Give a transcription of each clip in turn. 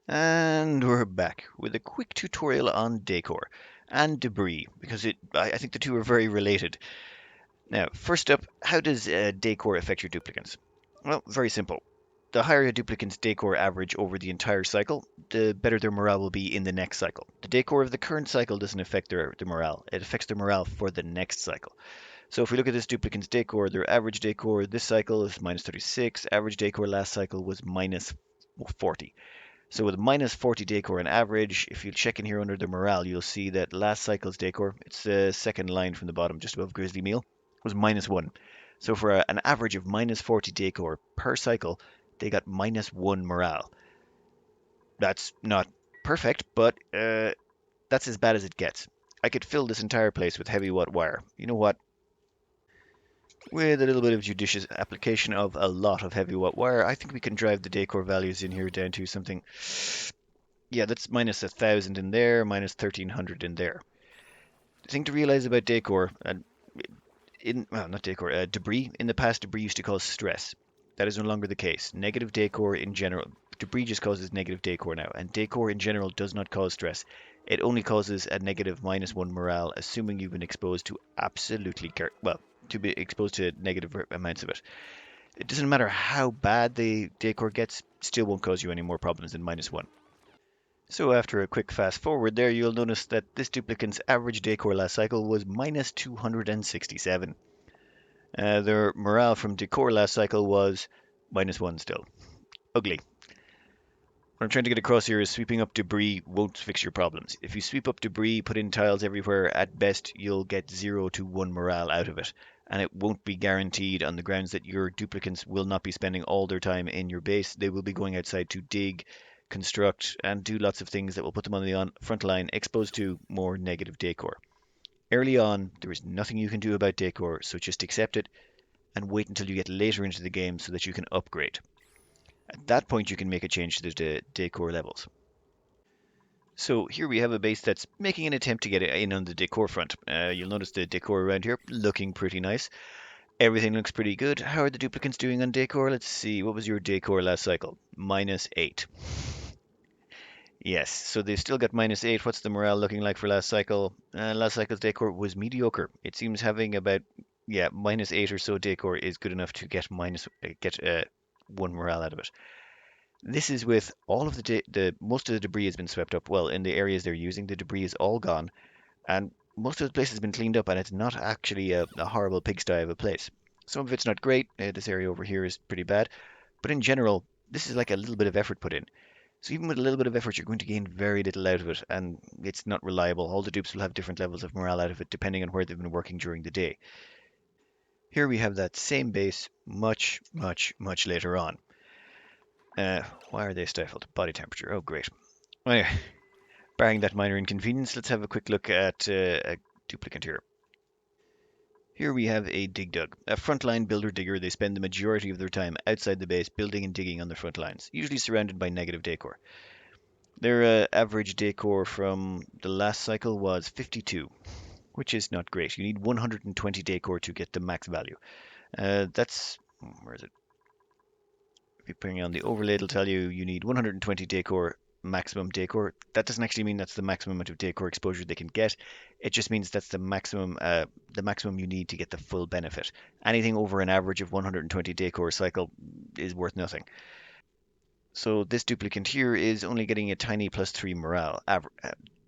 And we're back with a quick tutorial on decor and debris because I think the two are very related. Now, first up, how does decor affect your duplicants? Well, very simple. The higher a duplicant's decor average over the entire cycle, the better their morale will be in the next cycle. The decor of the current cycle doesn't affect their morale, it affects their morale for the next cycle. So if we look at this duplicant's decor, their average decor this cycle is minus 36, average decor last cycle was minus 40. So with minus 40 decor on average, if you check in here under the morale, you'll see that last cycle's decor, it's the second line from the bottom, just above Grizzly Meal, was minus 1. So for an average of minus 40 decor per cycle, they got minus 1 morale. That's not perfect, but that's as bad as it gets. I could fill this entire place with heavy wrought wire. You know what? With a little bit of judicious application of a lot of heavy wrought wire, I think we can drive the decor values in here down to something. Yeah, that's minus 1,000 in there, minus 1,300 in there. The thing to realize about decor, well, not decor, debris. In the past, debris used to cause stress. That is no longer the case. Negative decor in general, debris just causes negative decor now, and decor in general does not cause stress. It only causes a negative minus 1 morale, assuming you've been exposed to absolutely, well, to be exposed to negative amounts of it. It doesn't matter how bad the decor gets, still won't cause you any more problems than minus 1. So after a quick fast forward there, you'll notice that this duplicant's average decor last cycle was minus 267. Their morale from decor last cycle was minus 1 still. Ugly. What I'm trying to get across here is sweeping up debris won't fix your problems. If you sweep up debris, put in tiles everywhere, at best you'll get 0 to 1 morale out of it. And it won't be guaranteed on the grounds that your duplicants will not be spending all their time in your base. They will be going outside to dig, construct, and do lots of things that will put them on the front line, exposed to more negative decor. Early on, there is nothing you can do about decor, so just accept it and wait until you get later into the game so that you can upgrade. At that point, you can make a change to the decor levels. So here we have a base that's making an attempt to get in on the decor front. You'll notice the decor around here looking pretty nice. Everything looks pretty good. How are the duplicants doing on decor? Let's see. What was your decor last cycle? Minus 8. Yes, so they've still got minus 8. What's the morale looking like for last cycle? Last cycle's decor was mediocre. It seems having about, yeah, minus 8 or so decor is good enough to get 1 morale out of it. This is with all of the most of the debris has been swept up. Well, in the areas they're using, the debris is all gone, and most of the place has been cleaned up, and it's not actually a horrible pigsty of a place. Some of it's not great. This area over here is pretty bad, but in general, this is like a little bit of effort put in. So even with a little bit of effort, you're going to gain very little out of it, and it's not reliable. All the dupes will have different levels of morale out of it depending on where they've been working during the day. Here we have that same base much, much, much later on. Why are they stifled? Body temperature. Oh, great. Anyway, barring that minor inconvenience, let's have a quick look at a duplicant here. Here we have a dig dug, a frontline builder digger. They spend the majority of their time outside the base building and digging on the front lines, usually surrounded by negative decor. Their average decor from the last cycle was 52, which is not great. You need 120 decor to get the max value. Where is it? If you bring on the overlay, it'll tell you you need 120 decor maximum decor. That doesn't actually mean that's the maximum amount of decor exposure they can get. It just means that's the maximum you need to get the full benefit. Anything over an average of 120 decor cycle is worth nothing. So this duplicant here is only getting a tiny plus 3 morale,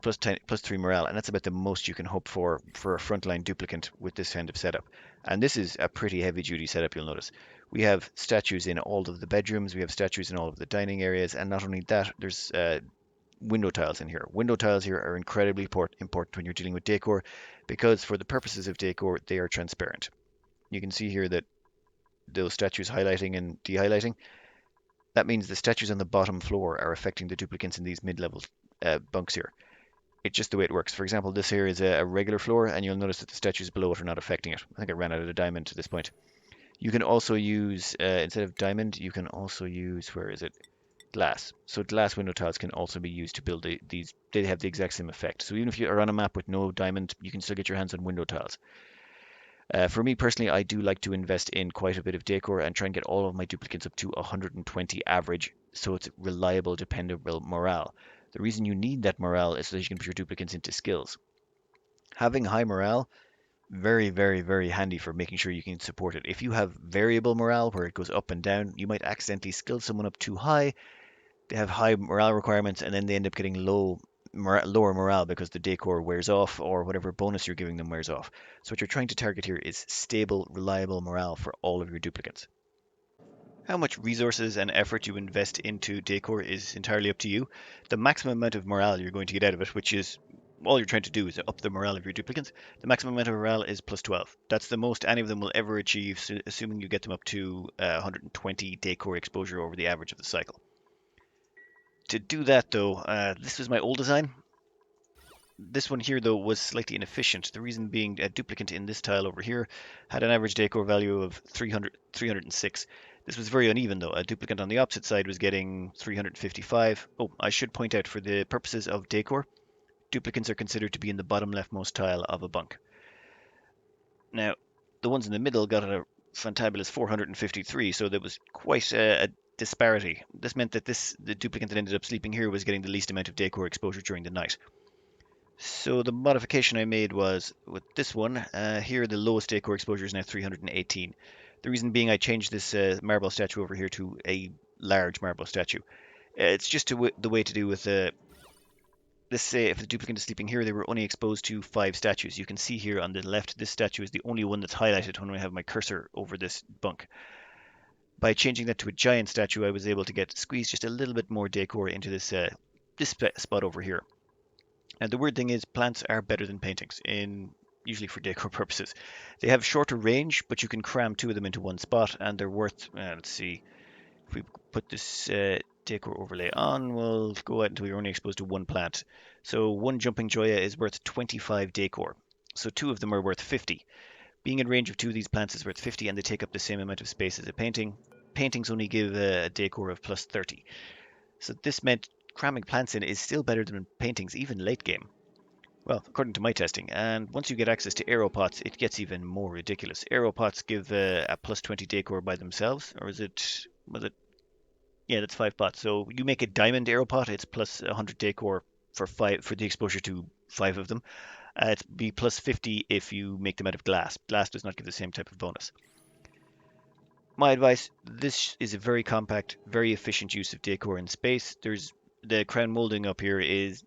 plus 3 morale, and that's about the most you can hope for a frontline duplicant with this kind of setup. And this is a pretty heavy duty setup, you'll notice. We have statues in all of the bedrooms, we have statues in all of the dining areas, and not only that, there's window tiles in here. Window tiles here are incredibly important when you're dealing with decor because for the purposes of decor, they are transparent. You can see here that those statues highlighting and de-highlighting. That means the statues on the bottom floor are affecting the duplicants in these mid-level bunks here. It's just the way it works. For example, this here is a regular floor, and you'll notice that the statues below it are not affecting it. I think I ran out of the diamond to this point. You can also use, instead of diamond, you can also use, where is it? Glass. So glass window tiles can also be used to build these. They have the exact same effect. So even if you are on a map with no diamond, you can still get your hands on window tiles. For me personally, I do like to invest in quite a bit of decor and try and get all of my duplicates up to 120 average, so it's reliable, dependable morale. The reason you need that morale is so that you can put your duplicates into skills. Having high morale, very, very, very handy for making sure you can support it. If you have variable morale where it goes up and down, you might accidentally skill someone up too high. They have high morale requirements and then they end up getting lower morale because the decor wears off or whatever bonus you're giving them wears off. So what you're trying to target here is stable, reliable morale for all of your duplicates. How much resources and effort you invest into decor is entirely up to you. The maximum amount of morale you're going to get out of it, which is all you're trying to do is up the morale of your duplicates. The maximum amount of morale is plus 12. That's the most any of them will ever achieve, assuming you get them up to 120 decor exposure over the average of the cycle. To do that though, this was my old design. This one here, though, was slightly inefficient. The reason being a duplicate in this tile over here had an average decor value of 306. This was very uneven, though. A duplicate on the opposite side was getting 355. Oh, I should point out, for the purposes of decor, duplicates are considered to be in the bottom leftmost tile of a bunk. Now, the ones in the middle got a fantabulous 453, so there was quite a disparity. This meant that the duplicate that ended up sleeping here was getting the least amount of decor exposure during the night. So the modification I made was with this one, here the lowest decor exposure is now 318. The reason being I changed this marble statue over here to a large marble statue. It's just the way to do with this. Say if the duplicate is sleeping here, they were only exposed to 5 statues. You can see here on the left, this statue is the only one that's highlighted when I have my cursor over this bunk. By changing that to a giant statue, I was able to squeeze just a little bit more decor into this spot over here. And the weird thing is, plants are better than paintings usually for decor purposes. They have shorter range, but you can cram 2 of them into one spot, and they're worth. Let's see, if we put this decor overlay on, we'll go out until we're only exposed to 1 plant. So one jumping joya is worth 25 decor. So 2 of them are worth 50. Being in range of 2 of these plants is worth 50, and they take up the same amount of space as a painting. Paintings only give a decor of plus 30. So this meant cramming plants in is still better than paintings, even late game. Well, according to my testing, and once you get access to aero pots, it gets even more ridiculous. Aero pots give a plus 20 decor by themselves, or was it? Yeah, that's 5 pots. So you make a diamond aero pot, it's plus 100 decor for the exposure to 5 of them. It's be plus 50 if you make them out of glass. Glass does not give the same type of bonus. My advice, this is a very compact, very efficient use of decor in space. There's the crown molding up here is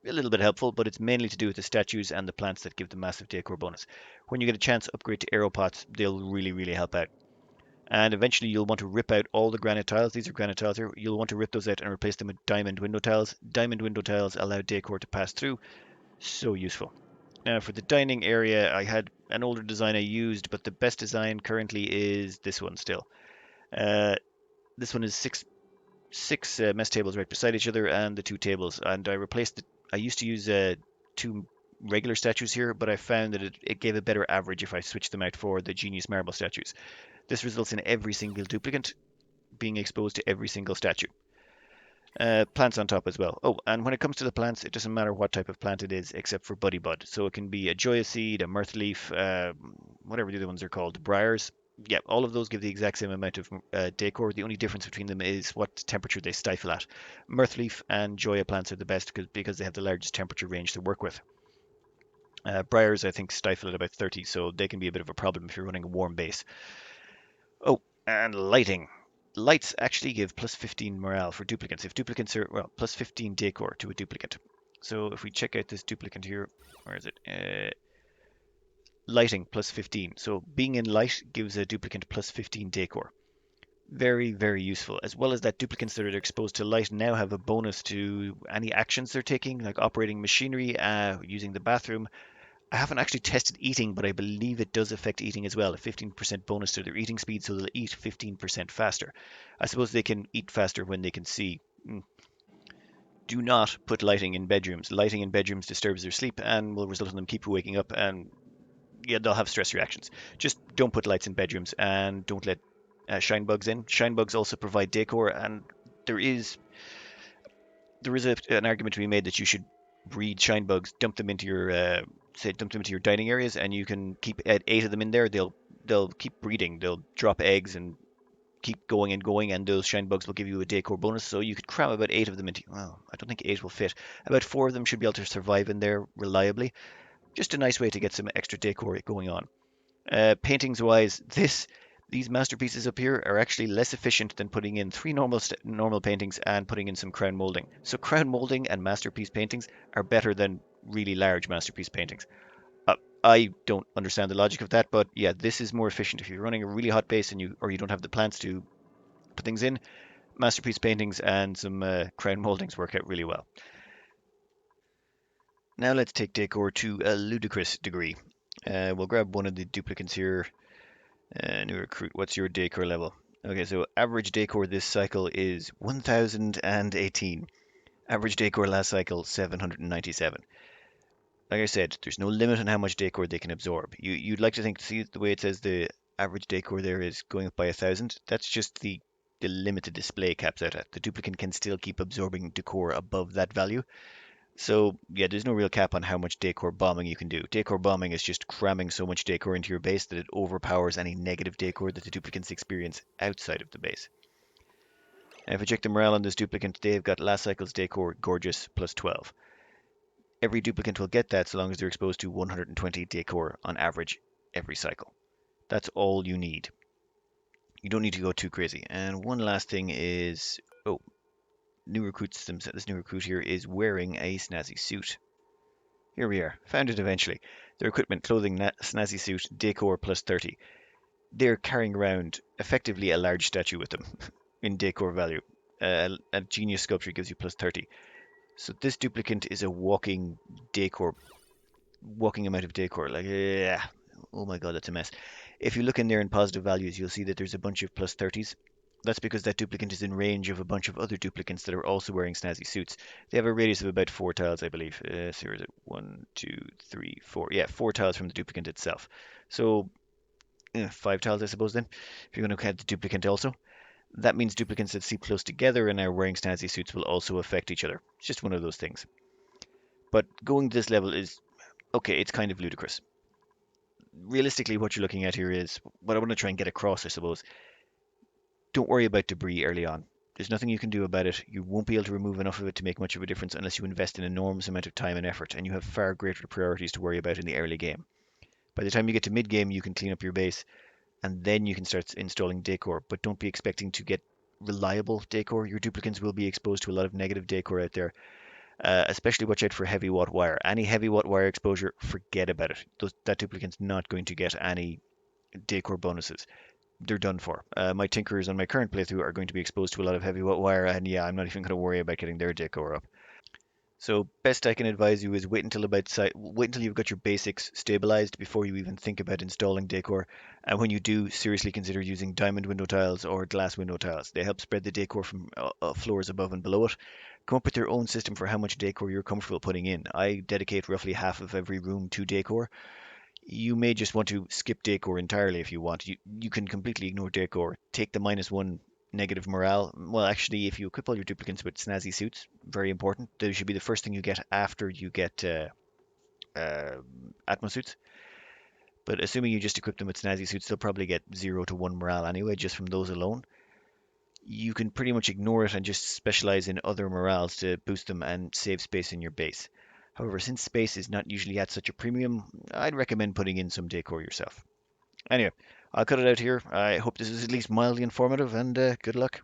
a little bit helpful, but it's mainly to do with the statues and the plants that give the massive decor bonus. When you get a chance, upgrade to aeropots, they'll really, really help out. And eventually you'll want to rip out all the granite tiles. These are granite tiles here. You'll want to rip those out and replace them with diamond window tiles. Diamond window tiles allow decor to pass through. So useful. Now for the dining area, I had an older design I used, but the best design currently is this one still. Uh, this one is six mess tables right beside each other and the 2 tables. And I replaced it. I used to use 2 regular statues here, but I found that it gave a better average if I switched them out for the Genius Marble statues. This results in every single duplicate being exposed to every single statue. Plants on top as well. Oh, and when it comes to the plants, it doesn't matter what type of plant it is, except for buddy bud. So it can be a joya seed, a mirth leaf, whatever the other ones are called, briars. Yeah, all of those give the exact same amount of decor. The only difference between them is what temperature they stifle at. Mirth leaf and joya plants are the best because they have the largest temperature range to work with. Briars, I think, stifle at about 30, so they can be a bit of a problem if you're running a warm base. Oh, and lighting. Lights actually give plus 15 morale for duplicates. If duplicates are, well, plus 15 decor to a duplicate. So if we check out this duplicate here, where is it? Lighting plus 15. So being in light gives a duplicate plus 15 decor. Very, very useful. As well as that, duplicates that are exposed to light now have a bonus to any actions they're taking, like operating machinery, using the bathroom. I haven't actually tested eating, but I believe it does affect eating as well. A 15% bonus to their eating speed, so they'll eat 15% faster. I suppose they can eat faster when they can see. Do not put lighting in bedrooms. Lighting in bedrooms disturbs their sleep and will result in them keep waking up, and yeah, they'll have stress reactions. Just don't put lights in bedrooms and don't let shine bugs in. Shine bugs also provide decor, and there is an argument to be made that you should breed shine bugs, dump them into your say dump them into your dining areas, and you can keep add 8 of them in there. They'll keep breeding. They'll drop eggs and keep going and going, and those shine bugs will give you a decor bonus. So you could cram about 8 of them into. Well, I don't think 8 will fit. About 4 of them should be able to survive in there reliably. Just a nice way to get some extra decor going on. Paintings wise, these masterpieces up here are actually less efficient than putting in 3 normal paintings and putting in some crown molding. So crown molding and masterpiece paintings are better than really large masterpiece paintings. I don't understand the logic of that, but yeah, this is more efficient if you're running a really hot base and you don't have the plants to put things in. Masterpiece paintings and some crown moldings work out really well. Now let's take decor to a ludicrous degree. We'll grab one of the duplicates here. New recruit, what's your decor level? Okay, so average decor this cycle is 1018. Average decor last cycle, 797. Like I said, there's no limit on how much decor they can absorb. You'd like to think, see the way it says the average decor there is going up by 1,000? That's just the limited display caps out at. The duplicate can still keep absorbing decor above that value. So yeah, there's no real cap on how much decor bombing you can do. Decor bombing is just cramming so much decor into your base that it overpowers any negative decor that the duplicates experience outside of the base. And if I check the morale on this duplicate, they've got last cycle's decor gorgeous plus 12. Every duplicate will get that so long as they're exposed to 120 decor on average every cycle. That's all you need. You don't need to go too crazy. And one last thing is, oh, new recruits themselves. This new recruit here is wearing a snazzy suit. Here we are, found it eventually. Their equipment, clothing, snazzy suit, decor plus 30. They're carrying around effectively a large statue with them in decor value. A genius sculpture gives you plus 30. So this duplicate is a walking amount of decor. Like, yeah, oh my god, that's a mess. If you look in there in positive values, you'll see that there's a bunch of plus 30s. That's because that duplicate is in range of a bunch of other duplicates that are also wearing snazzy suits. They have a radius of about 4 tiles, I believe. So here is it? 1, 2, 3, 4. Yeah, 4 tiles from the duplicate itself. So 5 tiles, I suppose, then, if you're going to count the duplicate also. That means duplicates that sleep close together and are wearing snazzy suits will also affect each other. It's just one of those things. But going to this level is, okay, it's kind of ludicrous. Realistically, what you're looking at here is, what I want to try and get across, I suppose, don't worry about debris early on. There's nothing you can do about it. You won't be able to remove enough of it to make much of a difference unless you invest an enormous amount of time and effort, and you have far greater priorities to worry about in the early game. By the time you get to mid game, you can clean up your base, and then you can start installing decor, but don't be expecting to get reliable decor. Your duplicates will be exposed to a lot of negative decor out there, especially watch out for heavy watt wire. Any heavy watt wire exposure, forget about it. That duplicate's not going to get any decor bonuses. They're done for. My Tinkerers on my current playthrough are going to be exposed to a lot of heavy watt wire, and yeah, I'm not even going to worry about getting their decor up. So best I can advise you is wait until you've got your basics stabilized before you even think about installing decor. And when you do, seriously consider using diamond window tiles or glass window tiles. They help spread the decor from floors above and below it. Come up with your own system for how much decor you're comfortable putting in. I dedicate roughly half of every room to decor. You may just want to skip decor entirely if you want. You can completely ignore decor. Take the -1 negative morale. Well, actually, if you equip all your duplicates with snazzy suits, very important. Those should be the first thing you get after you get uh, Atmo suits. But assuming you just equip them with snazzy suits, they'll probably get 0 to 1 morale anyway, just from those alone. You can pretty much ignore it and just specialize in other morales to boost them and save space in your base. However, since space is not usually at such a premium, I'd recommend putting in some decor yourself. Anyway, I'll cut it out here. I hope this is at least mildly informative, and good luck.